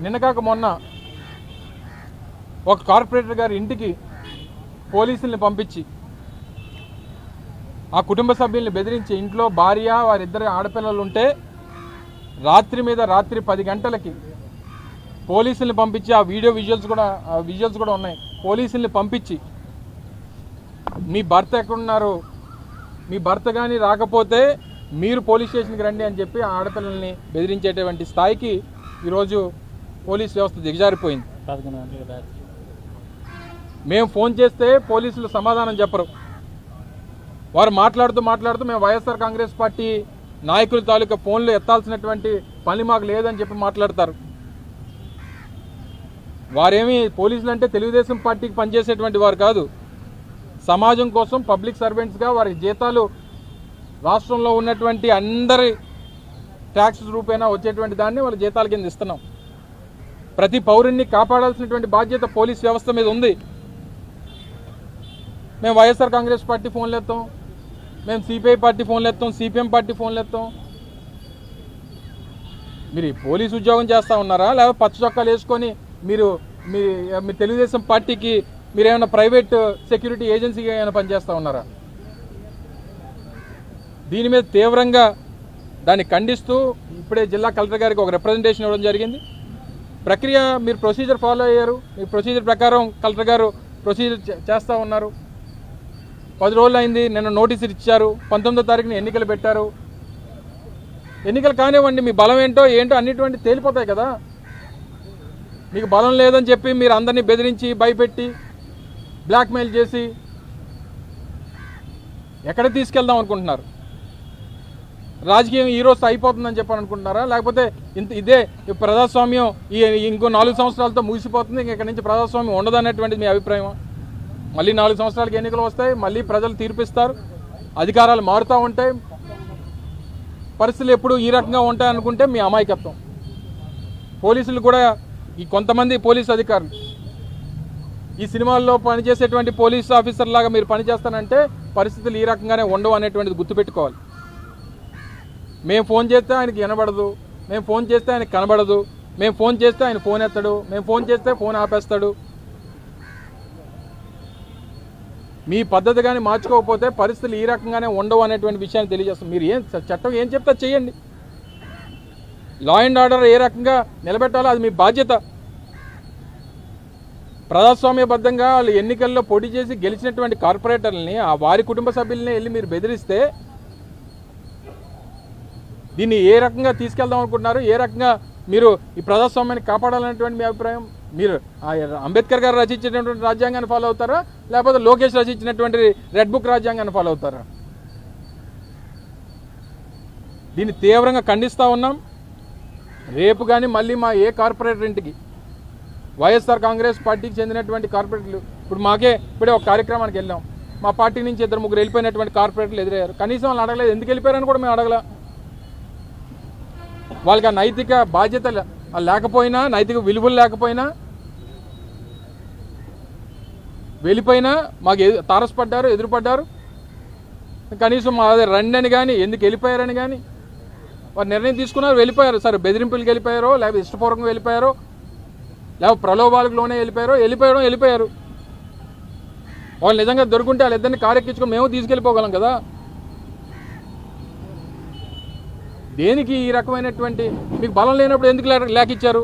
నిన్నకాక మొన్న ఒక కార్పొరేటర్ గారి ఇంటికి పోలీసుల్ని పంపించి ఆ కుటుంబ సభ్యుల్ని బెదిరించి ఇంట్లో భార్య వారిద్దరు ఆడపిల్లలు ఉంటే రాత్రి మీద రాత్రి 10 గంటలకి పోలీసుల్ని పంపించి ఆ విజువల్స్ కూడా ఉన్నాయి. పోలీసుల్ని పంపించి మీ భర్త ఎక్కడున్నారు, మీ భర్త కానీ రాకపోతే మీరు పోలీస్ స్టేషన్కి రండి అని చెప్పి ఆ ఆడపిల్లల్ని బెదిరించేటువంటి స్థాయికి ఈరోజు పోలీస్ వ్యవస్థ దిగజారిపోయింది. మేము ఫోన్ చేస్తే పోలీసులు సమాధానం చెప్పరు. వారు మాట్లాడుతూ మేము వైఎస్ఆర్ కాంగ్రెస్ పార్టీ నాయకుల తాలూకా ఫోన్లు ఎత్తాల్సినటువంటి పని మాకు లేదని చెప్పి మాట్లాడతారు. వారేమి పోలీసులు అంటే తెలుగుదేశం పార్టీకి పనిచేసేటువంటి వారు కాదు. సమాజం కోసం పబ్లిక్ సర్వెంట్స్గా వారి జీతాలు రాష్ట్రంలో ఉన్నటువంటి అందరి ట్యాక్స్ రూపేణా వచ్చేటువంటి దాన్ని వాళ్ళ జీతాల కింద ఇస్తున్నాం. ప్రతి పౌరుణ్ణి కాపాడాల్సినటువంటి బాధ్యత పోలీస్ వ్యవస్థ మీద ఉంది. మేము వైఎస్ఆర్ కాంగ్రెస్ పార్టీ ఫోన్లు ఎత్తాం, మేము సిపిఐ పార్టీ ఫోన్లు ఎత్తాం, సిపిఎం పార్టీ ఫోన్లు ఎత్తాం. మీరు పోలీసు ఉద్యోగం చేస్తూ ఉన్నారా, లేకపోతే పచ్చ చొక్కాలు వేసుకొని మీరు మీ తెలుగుదేశం పార్టీకి మీరేమైనా ప్రైవేట్ సెక్యూరిటీ ఏజెన్సీగా ఏమైనా పనిచేస్తూ ఉన్నారా? దీని మీద తీవ్రంగా దాన్ని ఖండిస్తూ ఇప్పుడే జిల్లా కలెక్టర్ గారికి ఒక రిప్రజెంటేషన్ ఇవ్వడం జరిగింది. ప్రక్రియ మీరు ప్రొసీజర్ ఫాలో అయ్యారు, మీ ప్రొసీజర్ ప్రకారం కలెక్టర్ గారు ప్రొసీజర్ చేస్తూ ఉన్నారు. 10 రోజులు అయింది, నిన్న నోటీసులు ఇచ్చారు, 19వ తారీఖున ఎన్నికలు పెట్టారు. ఎన్నికలు కానివ్వండి, మీ బలం ఏంటో అన్నిటువంటి తేలిపోతాయి కదా. మీకు బలం లేదని చెప్పి మీరు అందరినీ బెదిరించి భయపెట్టి బ్లాక్మెయిల్ చేసి ఎక్కడ తీసుకెళ్దాం అనుకుంటున్నారు? రాజకీయం ఈ రోజు అయిపోతుందని చెప్పని అనుకుంటున్నారా, లేకపోతే ఇదే ప్రజాస్వామ్యం ఇంకో 4 సంవత్సరాలతో ముగిసిపోతుంది, ఇక్కడ నుంచి ప్రజాస్వామ్యం ఉండదనేటువంటిది మీ అభిప్రాయం? మళ్ళీ 4 సంవత్సరాలకి ఎన్నికలు వస్తాయి, మళ్ళీ ప్రజలు తీర్పిస్తారు, అధికారాలు మారుతూ ఉంటాయి, పరిస్థితులు ఎప్పుడు ఈ రకంగా ఉంటాయి అనుకుంటే మీ అమాయకత్వం. పోలీసులు కూడా ఈ కొంతమంది పోలీసు అధికారులు ఈ సినిమాల్లో పనిచేసేటువంటి పోలీసు ఆఫీసర్ లాగా మీరు పనిచేస్తానంటే పరిస్థితులు ఈ రకంగానే ఉండవు అనేటువంటిది గుర్తుపెట్టుకోవాలి. మేము ఫోన్ చేస్తే ఆయనకి వినబడదు, మేము ఫోన్ చేస్తే ఆయనకు కనబడదు, మేము ఫోన్ చేస్తే ఆయన ఫోన్ ఎత్తాడు, మేము ఫోన్ చేస్తే ఫోన్ ఆపేస్తాడు. మీ పద్ధతి కానీ మార్చుకోకపోతే పరిస్థితులు ఈ రకంగానే ఉండవు అనేటువంటి విషయాన్ని తెలియజేస్తాం. మీరు చట్టం ఏం చెప్తా చేయండి. లా అండ్ ఆర్డర్ ఏ రకంగా నిలబెట్టాలో అది మీ బాధ్యత. ప్రజాస్వామ్యబద్ధంగా వాళ్ళు ఎన్నికల్లో పోటీ చేసి గెలిచినటువంటి కార్పొరేటర్లని ఆ వారి కుటుంబ సభ్యులని వెళ్ళి మీరు బెదిరిస్తే దీన్ని ఏ రకంగా తీసుకెళ్దాం అనుకుంటున్నారు, ఏ రకంగా మీరు ఈ ప్రజాస్వామ్యాన్ని కాపాడాలనేటువంటి మీ అభిప్రాయం? మీరు అంబేద్కర్ గారు రచించినటువంటి రాజ్యాంగాన్ని ఫాలో అవుతారా, లేకపోతే లోకేష్ రచించినటువంటి రెడ్ బుక్ రాజ్యాంగాన్ని ఫాలో అవుతారా? దీన్ని తీవ్రంగా ఖండిస్తూ ఉన్నాం. రేపు కానీ మళ్ళీ మా ఏ కార్పొరేటర్ ఇంటికి వైఎస్ఆర్ కాంగ్రెస్ పార్టీకి చెందినటువంటి కార్పొరేటర్లు ఇప్పుడే ఒక కార్యక్రమానికి వెళ్ళాం, మా పార్టీ నుంచి 2-3 వెళ్ళిపోయినటువంటి కార్పొరేటర్లు ఎదురయ్యారు. కనీసం వాళ్ళు అడగలేదు, ఎందుకు వెళ్ళిపోయారని కూడా మేము అడగల. వాళ్ళకి ఆ నైతిక బాధ్యత లేకపోయినా, నైతిక విలువలు లేకపోయినా వెళ్ళిపోయినా మాకు తారసపడ్డారు, ఎదురుపడ్డారు. కనీసం మా రండి అని కానీ, ఎందుకు వెళ్ళిపోయారని కానీ వారు నిర్ణయం తీసుకున్నారు, వెళ్ళిపోయారు. సరే బెదిరింపులకు వెళ్ళిపోయారో, లేకపోతే ఇష్టపూర్వకంగా వెళ్ళిపోయారో, లేకపోతే ప్రలోభాలకు లోనే వెళ్ళిపోయారు. వాళ్ళు నిజంగా దొరుకుంటే వాళ్ళిద్దరిని కారెక్కించుకొని మేము తీసుకెళ్ళిపోగలం కదా. దేనికి ఈ రకమైనటువంటి మీకు బలం లేనప్పుడు ఎందుకు లేఖిచ్చారు?